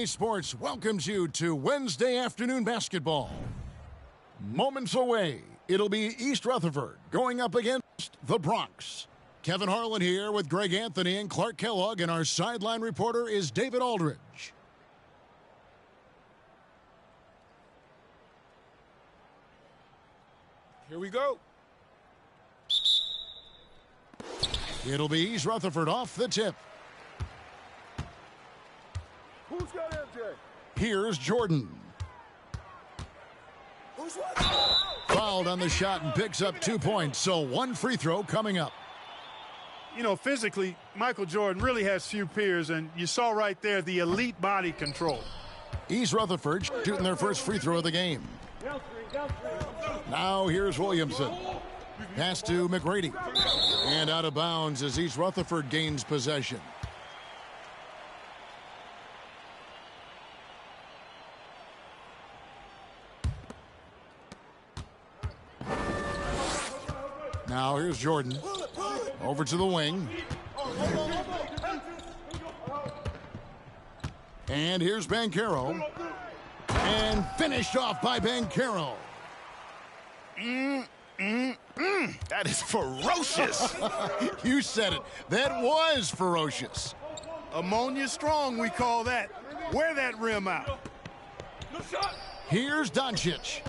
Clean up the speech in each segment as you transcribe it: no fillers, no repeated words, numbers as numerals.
Sports welcomes you to Wednesday afternoon basketball. Moments away, it'll be East Rutherford going up against the Bronx. Kevin Harlan here with Greg Anthony and Clark Kellogg, and our sideline reporter is David Aldridge. Here we go. It'll be East Rutherford off the tip. Who's got MJ? Here's Jordan. Fouled on the shot and picks up 2 points, so one free throw coming up. You know, physically, Michael Jordan really has few peers, and you saw right there the elite body control. East Rutherford shooting their first free throw of the game. Now here's Williamson. Pass to McGrady. And out of bounds as East Rutherford gains possession. Now here's Jordan. Over to the wing. And here's Banchero. And finished off by Banchero. That is ferocious. You said it. That was ferocious. Ammonia strong, we call that. Wear that rim out. Here's Doncic.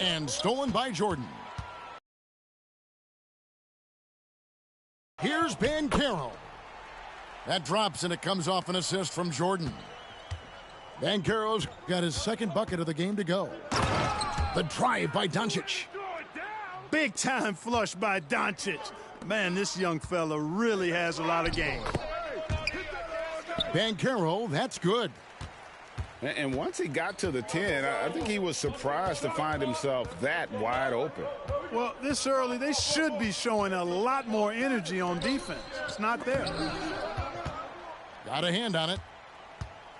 And stolen by Jordan. Here's Banchero. That drops, and it comes off an assist from Jordan. Banchero's got his second bucket of the game to go. The drive by Doncic. Big time flush by Doncic. Man, this young fella really has a lot of game. Banchero, that's good. And once he got to the 10, I think he was surprised to find himself that wide open. Well, this early, they should be showing a lot more energy on defense. It's not there. Got a hand on it.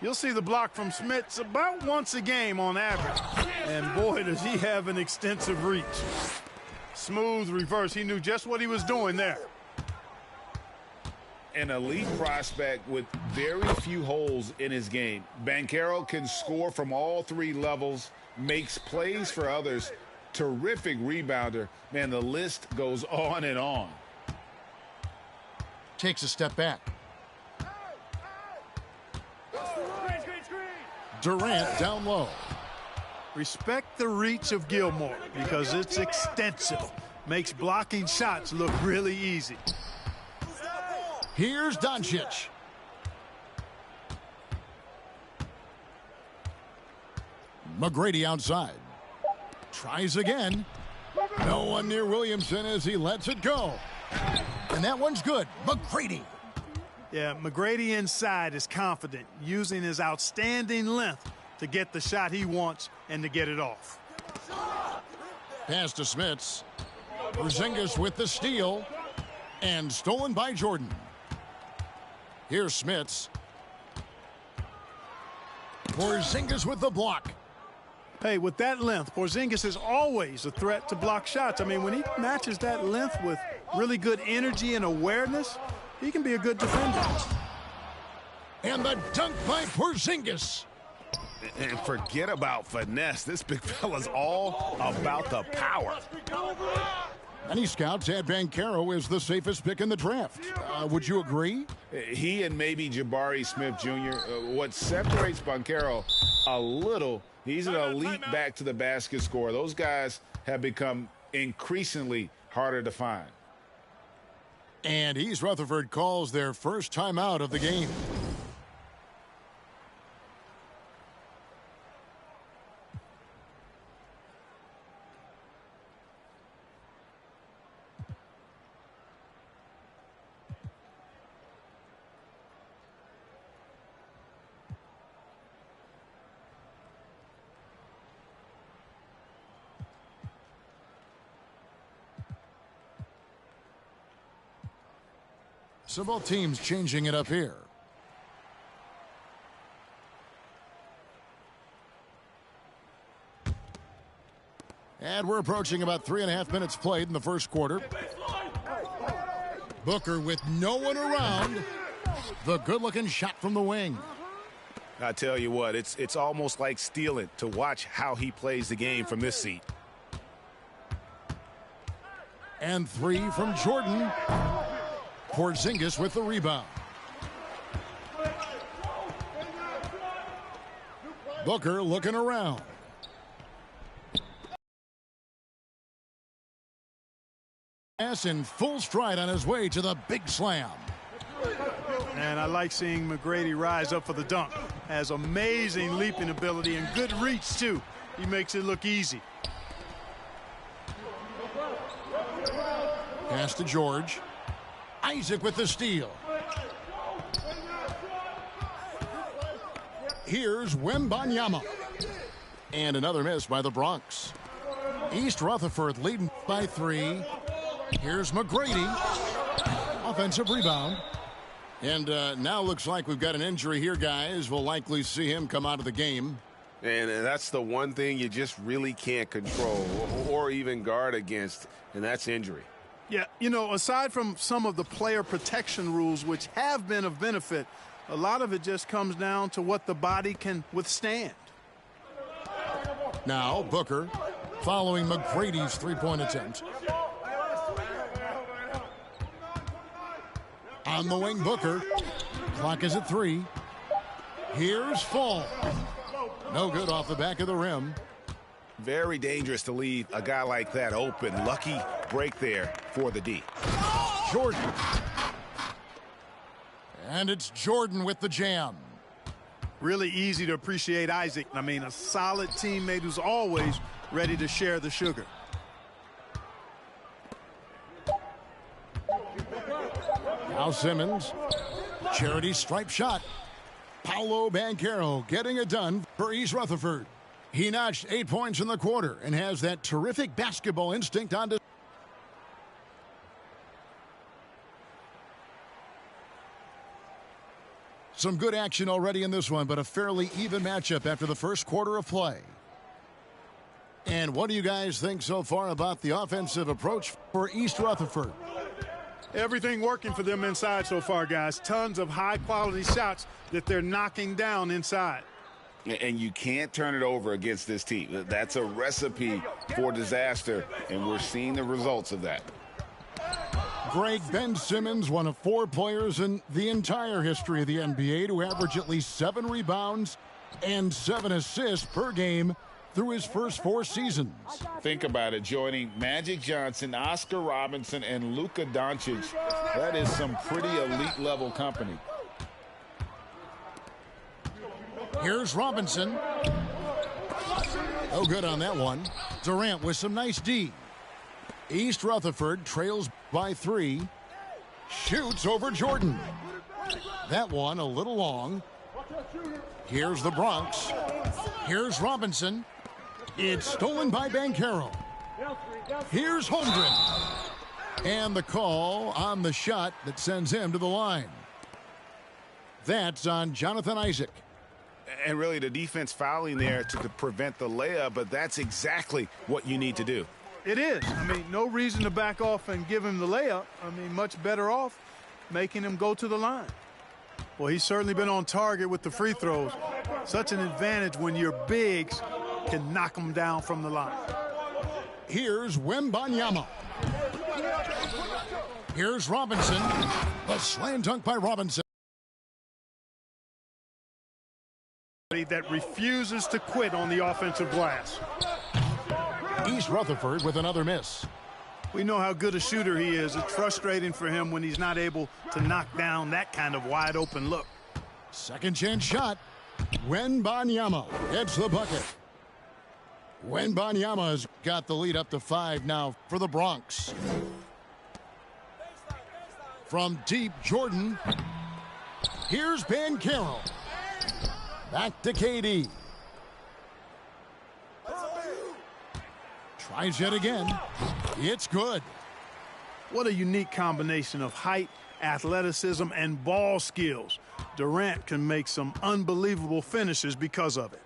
You'll see the block from Smits about once a game on average. And boy, does he have an extensive reach. Smooth reverse. He knew just what he was doing there. An elite prospect with very few holes in his game. Banchero can score from all three levels, makes plays for others. Terrific rebounder. Man, the list goes on and on. Takes a step back. Durant down low. Respect the reach of Gilmore because it's extensive. Makes blocking shots look really easy. Here's Doncic. McGrady outside. Tries again. No one near Williamson as he lets it go. And that one's good. McGrady. Yeah, McGrady inside is confident, using his outstanding length to get the shot he wants and to get it off. Pass to Smits. Porzingis with the steal. And stolen by Jordan. Here's Smits. Porzingis with the block. Hey, with that length, Porzingis is always a threat to block shots. I mean, when he matches that length with really good energy and awareness, he can be a good defender. And the dunk by Porzingis. And forget about finesse. This big fella's all about the power. Many scouts had Banchero as the safest pick in the draft. Would you agree? He and maybe Jabari Smith Jr. What separates Banchero a little, he's an elite back to the basket scorer. Those guys have become increasingly harder to find. And East Rutherford calls their first timeout of the game. So both teams changing it up here. And we're approaching about 3.5 minutes played in the first quarter. Booker with no one around. The good-looking shot from the wing. I tell you what, it's almost like stealing to watch how he plays the game from this seat. And 3 from Jordan. Porzingis with the rebound. Booker looking around. In full stride on his way to the big slam. And I like seeing McGrady rise up for the dunk. Has amazing leaping ability and good reach, too. He makes it look easy. Pass to George. Isaac with the steal. Here's Wembanyama. And another miss by the Bronx. East Rutherford leading by 3. Here's McGrady. Offensive rebound. And now looks like we've got an injury here, guys. We'll likely see him come out of the game. And that's the one thing you just really can't control or even guard against, and that's injury. Yeah, you know, aside from some of the player protection rules, which have been of benefit, a lot of it just comes down to what the body can withstand. Now Booker following McGrady's three-point attempt. On the wing, Booker. Clock is at 3. Here's Fall. No good off the back of the rim. Very dangerous to leave a guy like that open. Lucky break there for the D. Jordan. And it's Jordan with the jam. Really easy to appreciate Isaac. I mean, a solid teammate who's always ready to share the sugar. Now Simmons. Charity stripe shot. Paolo Banchero getting it done for East Rutherford. He notched 8 points in the quarter and has that terrific basketball instinct on display. Some good action already in this one, but a fairly even matchup after the first quarter of play. And what do you guys think so far about the offensive approach for East Rutherford? Everything working for them inside so far, guys. Tons of high-quality shots that they're knocking down inside. And you can't turn it over against this team. That's a recipe for disaster, and we're seeing the results of that. Greg, Ben Simmons, one of 4 players in the entire history of the NBA to average at least 7 rebounds and 7 assists per game through his first 4 seasons. Think about it, joining Magic Johnson, Oscar Robinson, and Luka Doncic. That is some pretty elite level company. Here's Robinson. No good on that one. Durant with some nice D. East Rutherford trails by 3. Shoots over Jordan. That one a little long. Here's the Bronx. Here's Robinson. It's stolen by Banchero. Here's Holmgren. And the call on the shot that sends him to the line. That's on Jonathan Isaac. And really the defense fouling there to prevent the layup, but that's exactly what you need to do. It is. I mean, no reason to back off and give him the layup. I mean, much better off making him go to the line. Well, he's certainly been on target with the free throws. Such an advantage when your bigs can knock them down from the line. Here's Wembanyama. Here's Robinson. A slam dunk by Robinson. That refuses to quit on the offensive glass. East Rutherford with another miss. We know how good a shooter he is. It's frustrating for him when he's not able to knock down that kind of wide open look. Second chance shot. Wembanyama gets the bucket. Wembanyama has got the lead up to 5 now for the Bronx. From deep, Jordan. Here's Banchero. Back to KD. Tries yet again. It's good. What a unique combination of height, athleticism, and ball skills. Durant can make some unbelievable finishes because of it.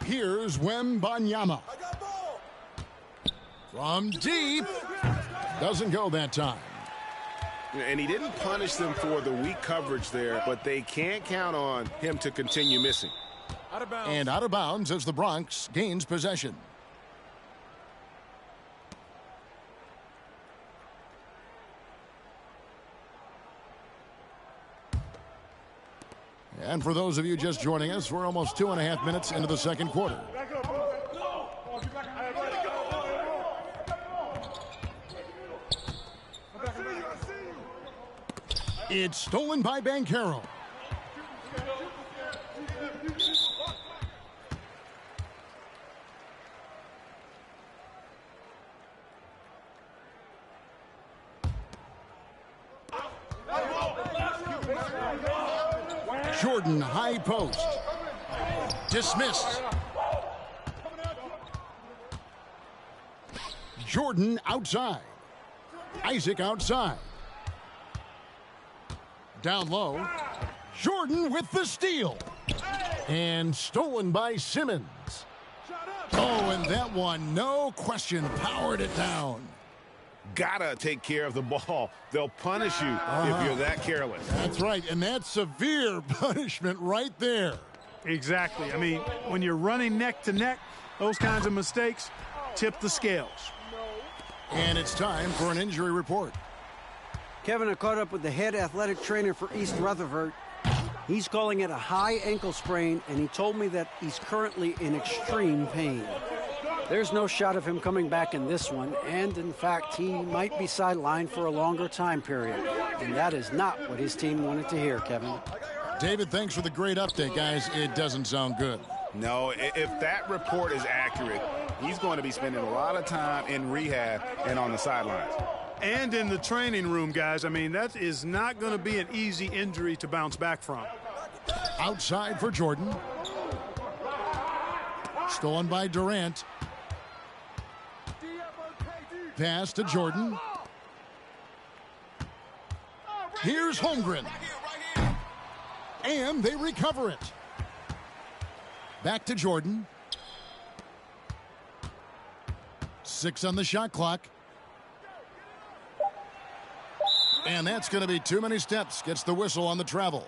Here's Wembanyama. From deep. Doesn't go that time. And he didn't punish them for the weak coverage there, but they can't count on him to continue missing. And out of bounds as the Bronx gains possession. And for those of you just joining us, we're almost 2.5 minutes into the second quarter. It's stolen by Banchero. Jordan, high post. Dismissed. Jordan outside. Isaac outside. Down low. Jordan with the steal. And stolen by Simmons. Oh, and that one, no question, powered it down. Gotta take care of the ball. They'll punish you if you're that careless. That's right, and that's severe punishment right there. Exactly. I mean, when you're running neck to neck, those kinds of mistakes tip the scales. And it's time for an injury report. Kevin, I caught up with the head athletic trainer for East Rutherford. He's calling it a high ankle sprain, and he told me that he's currently in extreme pain. There's no shot of him coming back in this one, and in fact, he might be sidelined for a longer time period. And that is not what his team wanted to hear, Kevin. David, thanks for the great update, guys. It doesn't sound good. No, if that report is accurate, he's going to be spending a lot of time in rehab and on the sidelines. And in the training room, guys. I mean, that is not going to be an easy injury to bounce back from. Outside for Jordan. Stolen by Durant. Pass to Jordan. Here's Holmgren. And they recover it. Back to Jordan. 6 on the shot clock. And that's going to be too many steps. Gets the whistle on the travel.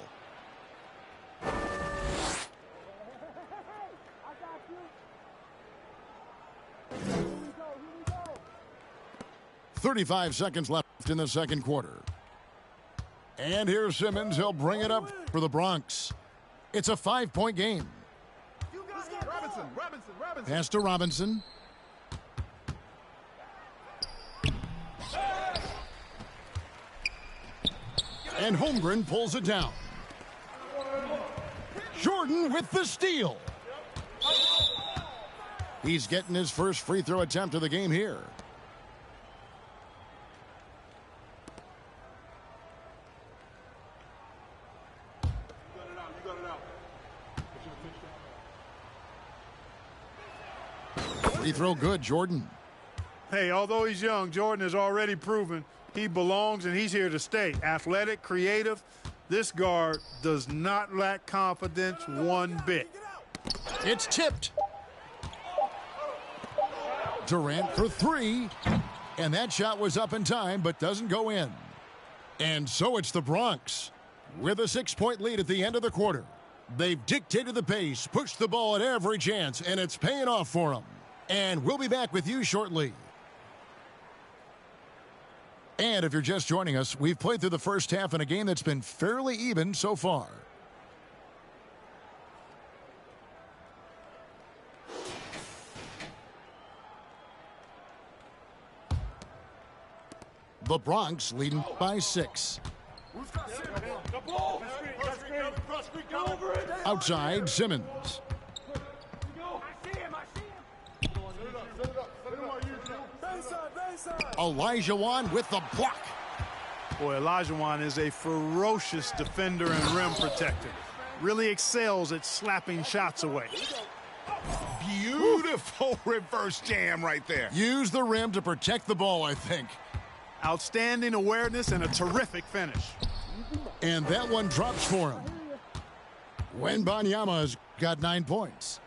.35 seconds left in the second quarter. And here's Simmons. He'll bring it up for the Bronx. It's a 5-point game. Pass to Robinson. And Holmgren pulls it down. Jordan with the steal. He's getting his first free throw attempt of the game here. Free throw good, Jordan. Hey, although he's young, Jordan has already proven he belongs and he's here to stay. Athletic, creative. This guard does not lack confidence one bit. It's tipped. Durant for 3. And that shot was up in time, but doesn't go in. And so it's the Bronx with a 6-point lead at the end of the quarter. They've dictated the pace, pushed the ball at every chance, and it's paying off for them. And we'll be back with you shortly. And if you're just joining us, we've played through the first half in a game that's been fairly even so far. The Bronx leading by 6. Outside, Simmons. Olajuwon with the block. Boy, Olajuwon is a ferocious defender and rim protector. Really excels at slapping shots away. Beautiful reverse jam right there. Use the rim to protect the ball, I think. Outstanding awareness and a terrific finish. And that one drops for him. Wembanyama's got 9 points.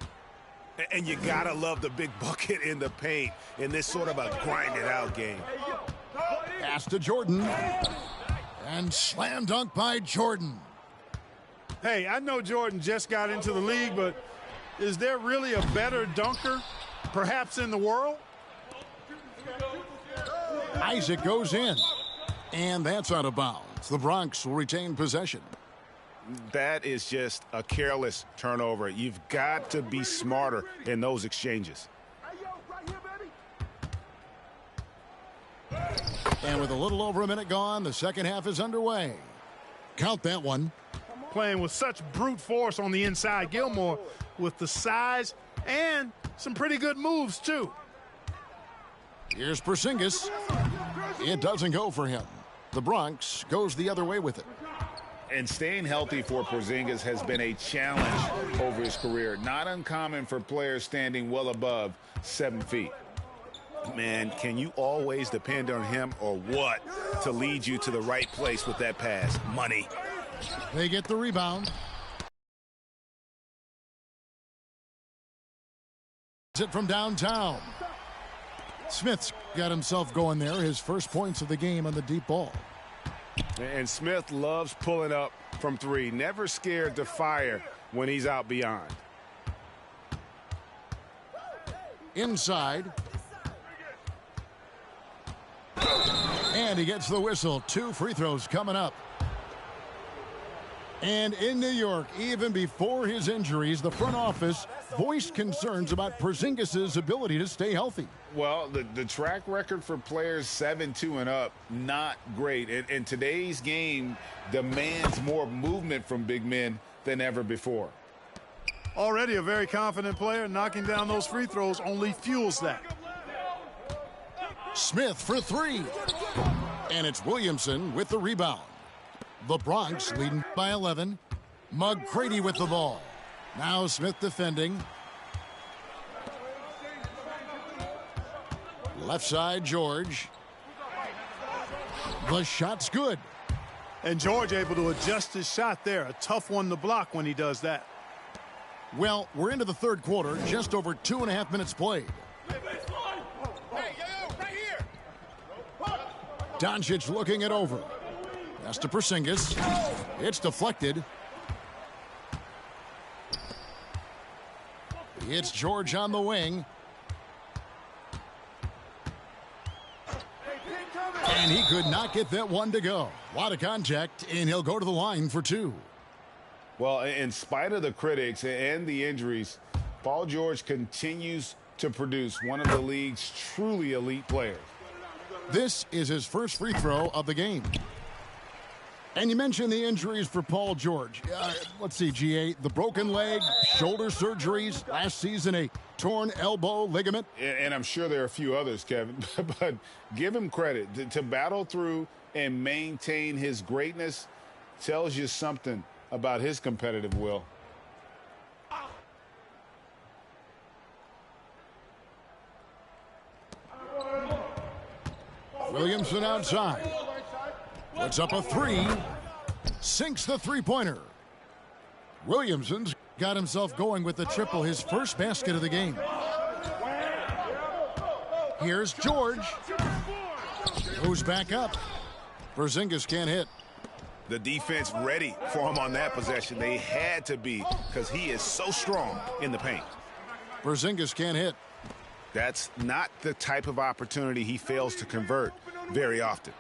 And you gotta love the big bucket in the paint in this sort of a grind-it-out game. Pass to Jordan. And slam dunk by Jordan. Hey, I know Jordan just got into the league, but is there really a better dunker, perhaps in the world? Isaac goes in. And that's out of bounds. The Bronx will retain possession. That is just a careless turnover. You've got to be smarter in those exchanges. And with a little over a minute gone, the second half is underway. Count that one. Playing with such brute force on the inside. Gilmore with the size and some pretty good moves, too. Here's Porzingis. It doesn't go for him. The Bronx goes the other way with it. And staying healthy for Porzingis has been a challenge over his career. Not uncommon for players standing well above 7 feet. Man, can you always depend on him or what to lead you to the right place with that pass? Money. They get the rebound. It from downtown. Smith's got himself going there. His first points of the game on the deep ball. And Smith loves pulling up from three. Never scared to fire when he's out beyond. Inside. And he gets the whistle. 2 free throws coming up. And in New York, even before his injuries, the front office voiced concerns about Porzingis' ability to stay healthy. Well, the track record for players 7-2 and up, not great. And today's game demands more movement from big men than ever before. Already a very confident player. Knocking down those free throws only fuels that. Smith for 3. And it's Williamson with the rebound. The Bronx leading by 11. McGrady with the ball. Now Smith defending. Left side, George. The shot's good. And George able to adjust his shot there. A tough one to block when he does that. Well, we're into the third quarter. Just over 2.5 minutes played. Doncic looking it over. Pass to Porzingis. It's deflected. It's George on the wing. And he could not get that one to go. A lot of contact, and he'll go to the line for 2. Well, in spite of the critics and the injuries, Paul George continues to produce one of the league's truly elite players. This is his first free throw of the game. And you mentioned the injuries for Paul George. Let's see, GA, the broken leg, shoulder surgeries, last season a torn elbow ligament. And I'm sure there are a few others, Kevin, but give him credit. To battle through and maintain his greatness tells you something about his competitive will. Williamson outside. Puts up a 3. Sinks the three-pointer. Williamson's got himself going with the triple, his first basket of the game. Here's George. Goes back up. Porzingis can't hit. The defense ready for him on that possession. They had to be because he is so strong in the paint. Porzingis can't hit. That's not the type of opportunity he fails to convert very often.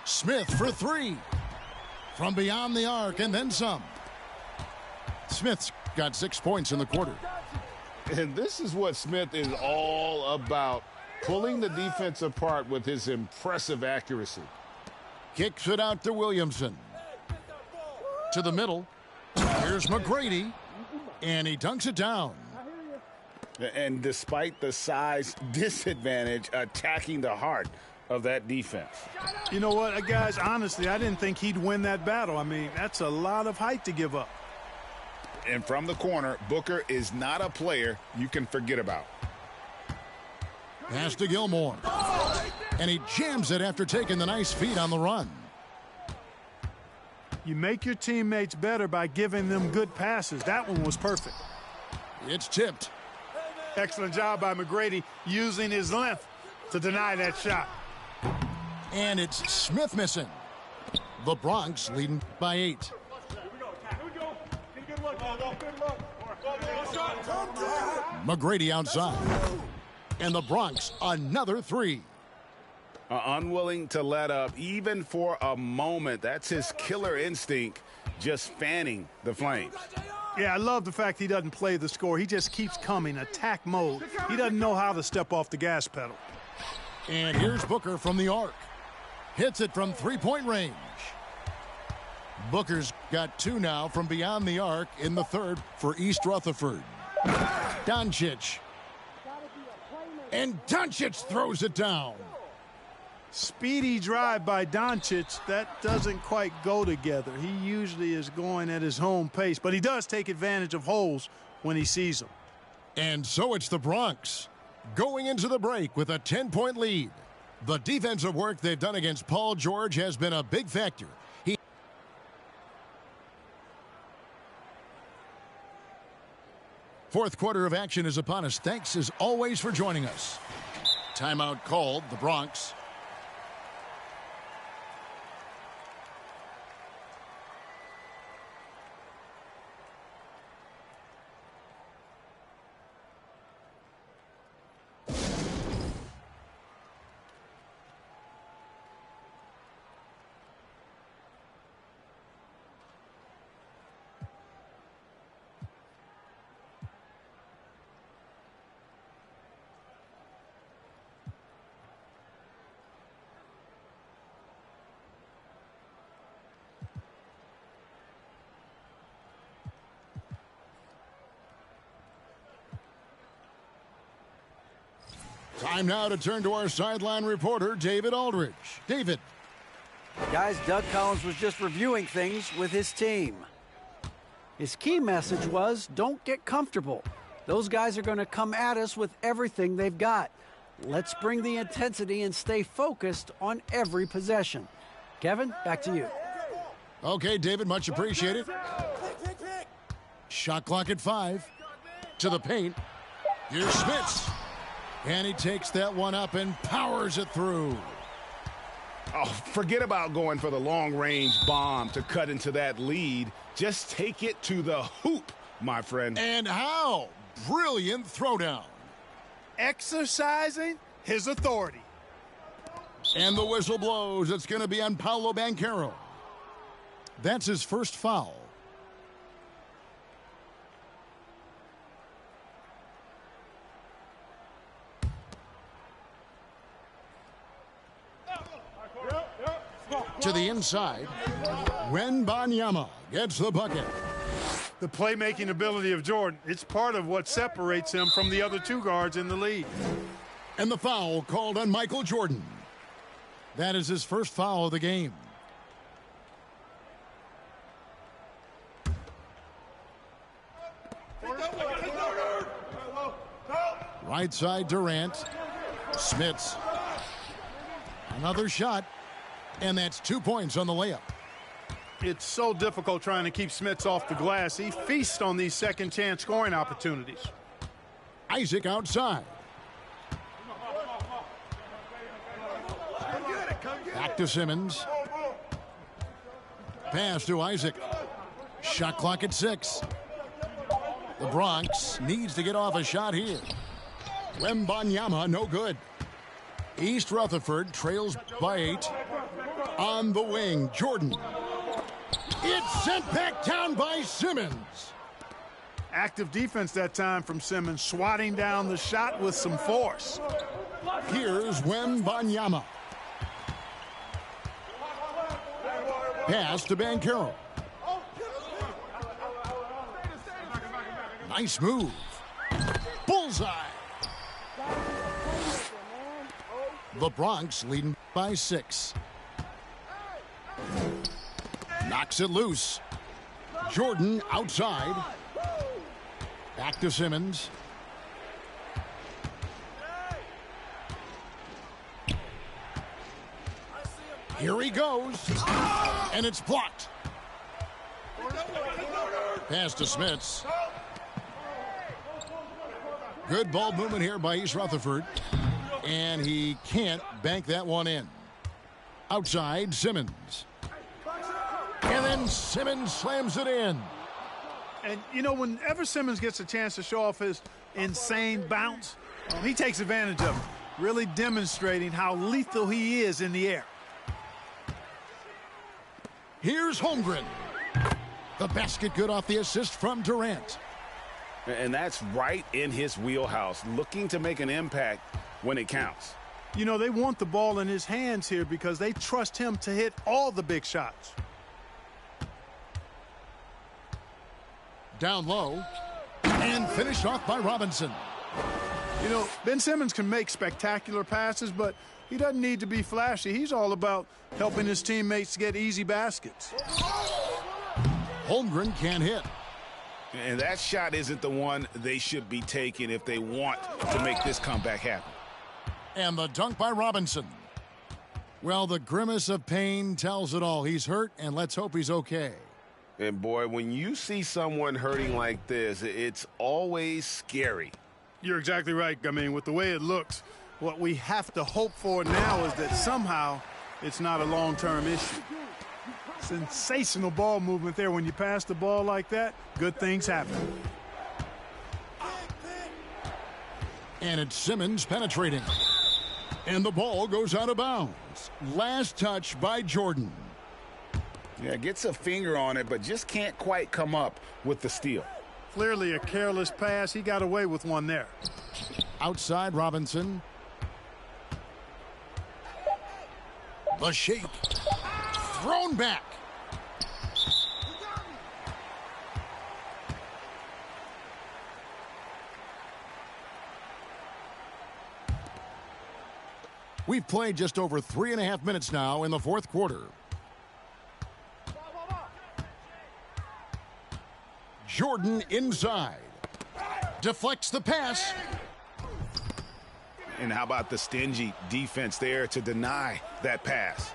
Smith for 3. From beyond the arc and then some. Smith's got 6 points in the quarter. And this is what Smith is all about, pulling the defense apart with his impressive accuracy. Kicks it out to Williamson. To the middle. Here's McGrady. And he dunks it down. And despite the size disadvantage, attacking the heart of that defense. You know what, guys, honestly, I didn't think he'd win that battle. I mean, that's a lot of height to give up. And from the corner, Booker is not a player you can forget about. Pass to Gilmore. And he jams it after taking the nice feed on the run. You make your teammates better by giving them good passes. That one was perfect. It's tipped. Excellent job by McGrady using his length to deny that shot. And it's Smith missing. The Bronx leading by 8. McGrady outside. And the Bronx another 3. Unwilling to let up even for a moment. That's his killer instinct, just fanning the flames. Yeah, I love the fact he doesn't play the score. He just keeps coming, attack mode. He doesn't know how to step off the gas pedal. And here's Booker from the arc. Hits it from three-point range. Booker's got 2 now from beyond the arc in the third for East Rutherford. Doncic. And Doncic throws it down. Speedy drive by Doncic. That doesn't quite go together. He usually is going at his home pace, but he does take advantage of holes when he sees them. And so it's the Bronx going into the break with a 10-point lead. The defensive work they've done against Paul George has been a big factor. Fourth quarter of action is upon us. Thanks as always for joining us. Timeout called, the Bronx. Time now to turn to our sideline reporter, David Aldridge. David. Guys, Doug Collins was just reviewing things with his team. His key message was, don't get comfortable. Those guys are going to come at us with everything they've got. Let's bring the intensity and stay focused on every possession. Kevin, back to you. Okay, David, much appreciated. Shot clock at 5. To the paint. Here's Smits. And he takes that one up and powers it through. Oh, forget about going for the long-range bomb to cut into that lead. Just take it to the hoop, my friend. And how? Brilliant throwdown. Exercising his authority. And the whistle blows. It's going to be on Paolo Banchero. That's his first foul. To the inside, Wembanyama gets the bucket. The playmaking ability of Jordan, it's part of what separates him from the other 2 guards in the league. And the foul called on Michael Jordan. That is his first foul of the game. Right side Durant. Smits. Another shot. And that's 2 points on the layup. It's so difficult trying to keep Smits off the glass. He feasts on these second-chance scoring opportunities. Isaac outside. Back to Simmons. Pass to Isaac. Shot clock at 6. The Bronx needs to get off a shot here. Wembanyama, no good. East Rutherford trails by 8. On the wing, Jordan. It's sent back down by Simmons. Active defense that time from Simmons, swatting down the shot with some force. Here's Wembanyama. Pass to Banchero. Nice move. Bullseye. The Bronx leading by 6. Knocks it loose. Jordan outside. Back to Simmons. Here he goes. And it's blocked. Pass to Smits. Good ball movement here by East Rutherford. And he can't bank that one in. Outside, Simmons. And then Simmons slams it in. And, you know, whenever Simmons gets a chance to show off his insane bounce, he takes advantage of it, really demonstrating how lethal he is in the air. Here's Holmgren. The basket good off the assist from Durant. And that's right in his wheelhouse, looking to make an impact when it counts. You know, they want the ball in his hands here because they trust him to hit all the big shots. Down low. And finished off by Robinson. You know, Ben Simmons can make spectacular passes, but he doesn't need to be flashy. He's all about helping his teammates get easy baskets. Holmgren can't hit. And that shot isn't the one they should be taking if they want to make this comeback happen. And the dunk by Robinson. Well, the grimace of pain tells it all. He's hurt, and let's hope he's okay. And, boy, when you see someone hurting like this, it's always scary. You're exactly right. I mean, with the way it looks, what we have to hope for now is that somehow it's not a long-term issue. Sensational ball movement there. When you pass the ball like that, good things happen. And it's Simmons penetrating. And the ball goes out of bounds. Last touch by Jordan. Yeah, gets a finger on it, but just can't quite come up with the steal. Clearly a careless pass. He got away with one there. Outside Robinson. The shake. Thrown back. We've played just over 3.5 minutes now in the fourth quarter. Jordan inside. Deflects the pass. And how about the stingy defense there to deny that pass?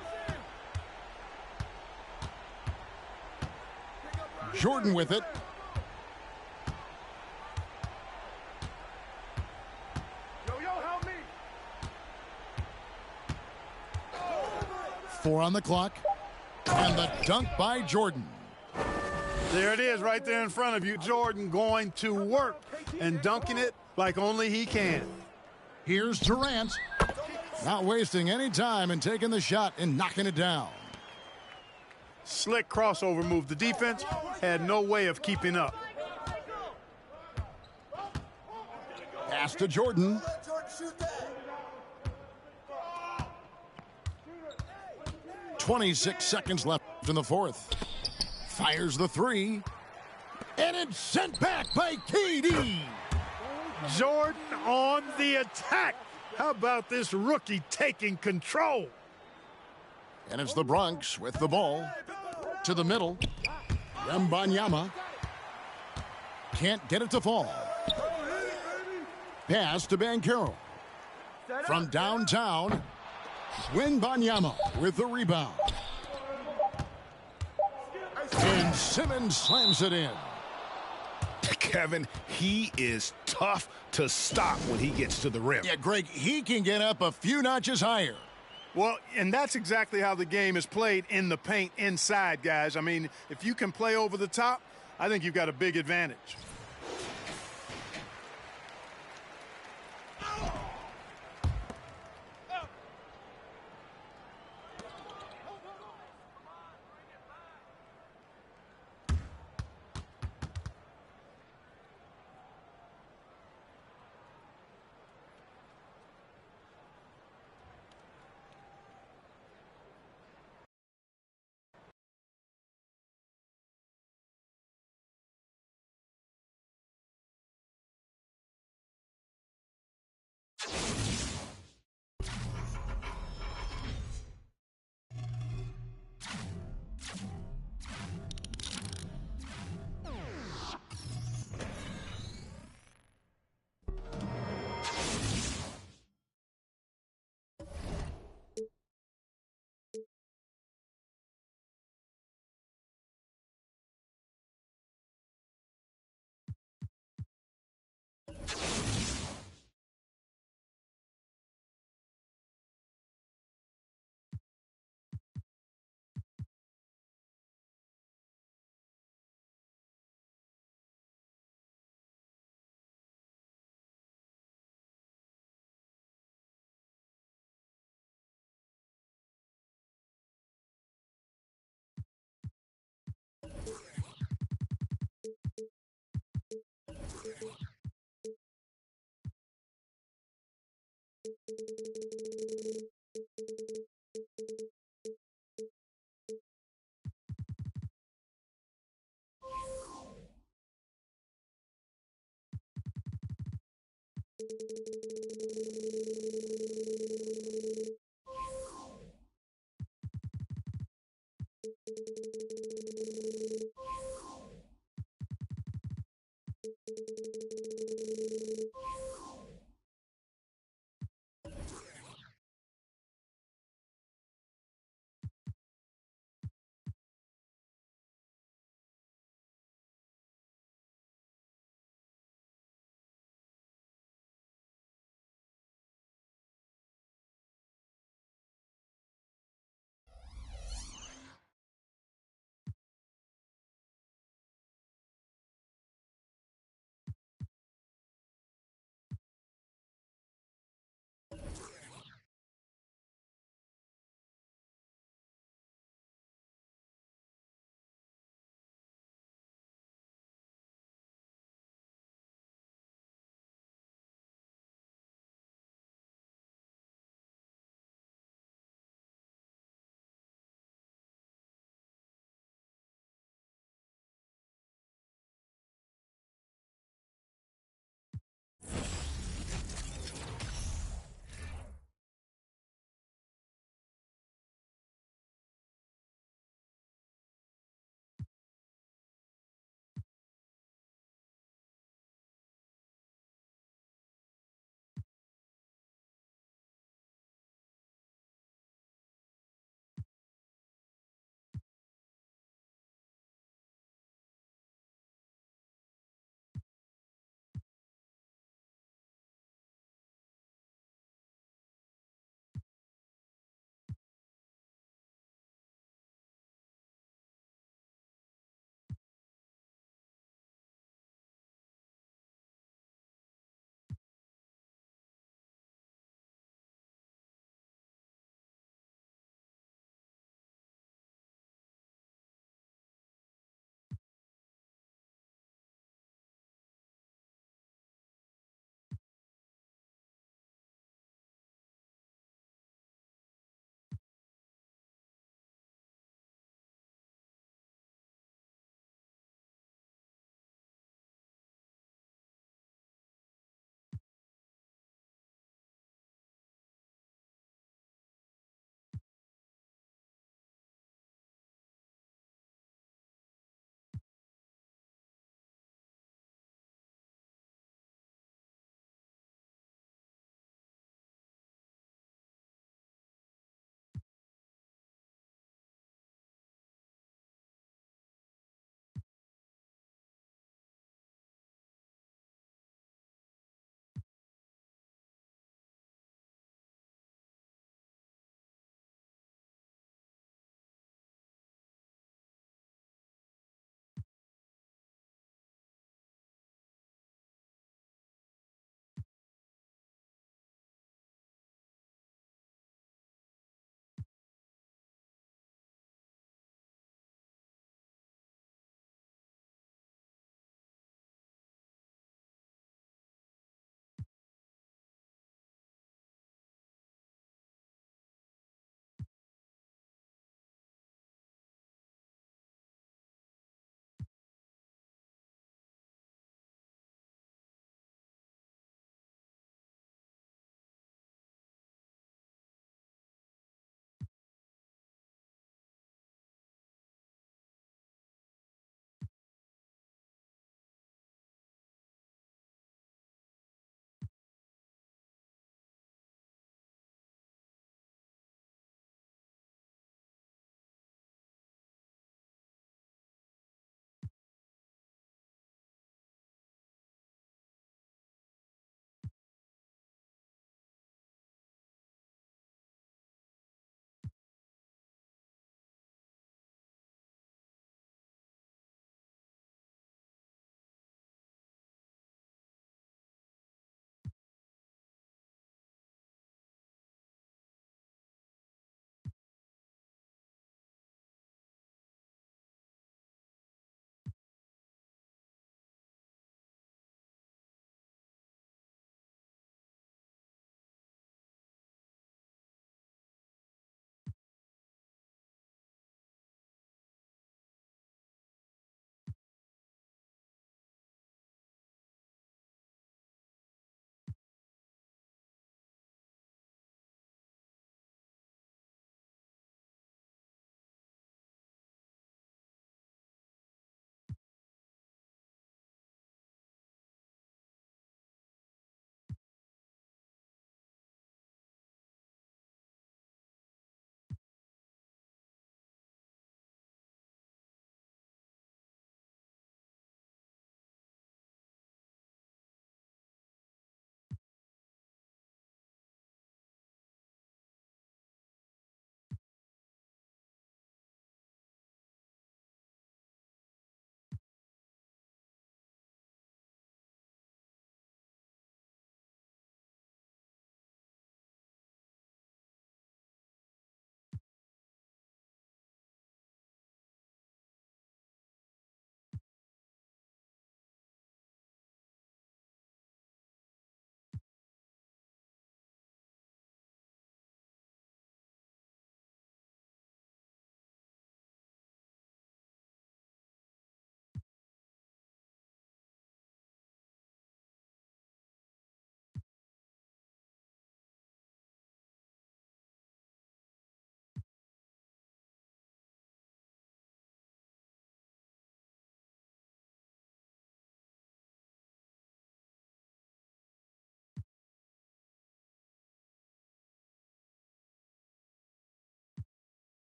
Jordan with it. Help me. 4 on the clock. And the dunk by Jordan. There it is right there in front of you. Jordan going to work and dunking it like only he can. Here's Durant. Not wasting any time and taking the shot and knocking it down. Slick crossover move. The defense had no way of keeping up. Pass to Jordan. 26 seconds left in the fourth. Fires the three. And it's sent back by KD. Jordan on the attack. How about this rookie taking control? And it's the Bronx with the ball. To the middle. Wembanyama. Can't get it to fall. Pass to Banchero. From downtown. Wembanyama with the rebound. And Simmons slams it in. Kevin, he is tough to stop when he gets to the rim. Yeah, Greg, he can get up a few notches higher. Well, and that's exactly how the game is played in the paint inside, guys. I mean, if you can play over the top, I think you've got a big advantage.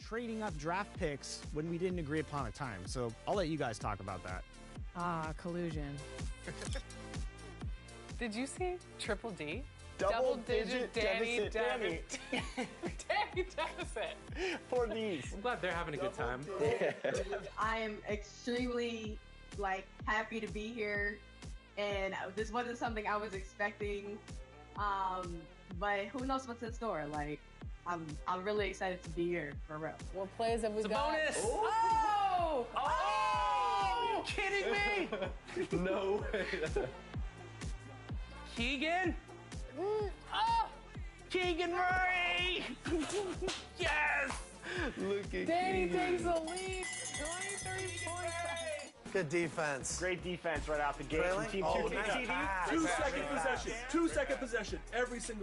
trading up draft picks when we didn't agree upon a time. So I'll let you guys talk about that. Collusion. Did you see Triple D? Double-digit deficit Danny. Danny deficit. For these. I'm glad they're having a good time. I am extremely, happy to be here. And this wasn't something I was expecting. But who knows what's in store? I'm really excited to be here, for real. What plays have we It's a got? bonus! Oh! Oh! Are you kidding me? No way. Keegan? Oh! Keegan Murray! Yes! Look at Danny Keegan. takes the lead. 23 points. Good defense. Great defense right out the gate. Trailing? Team Oh, 2 nice TD. pass. 2-second possession. 2-second possession. Every single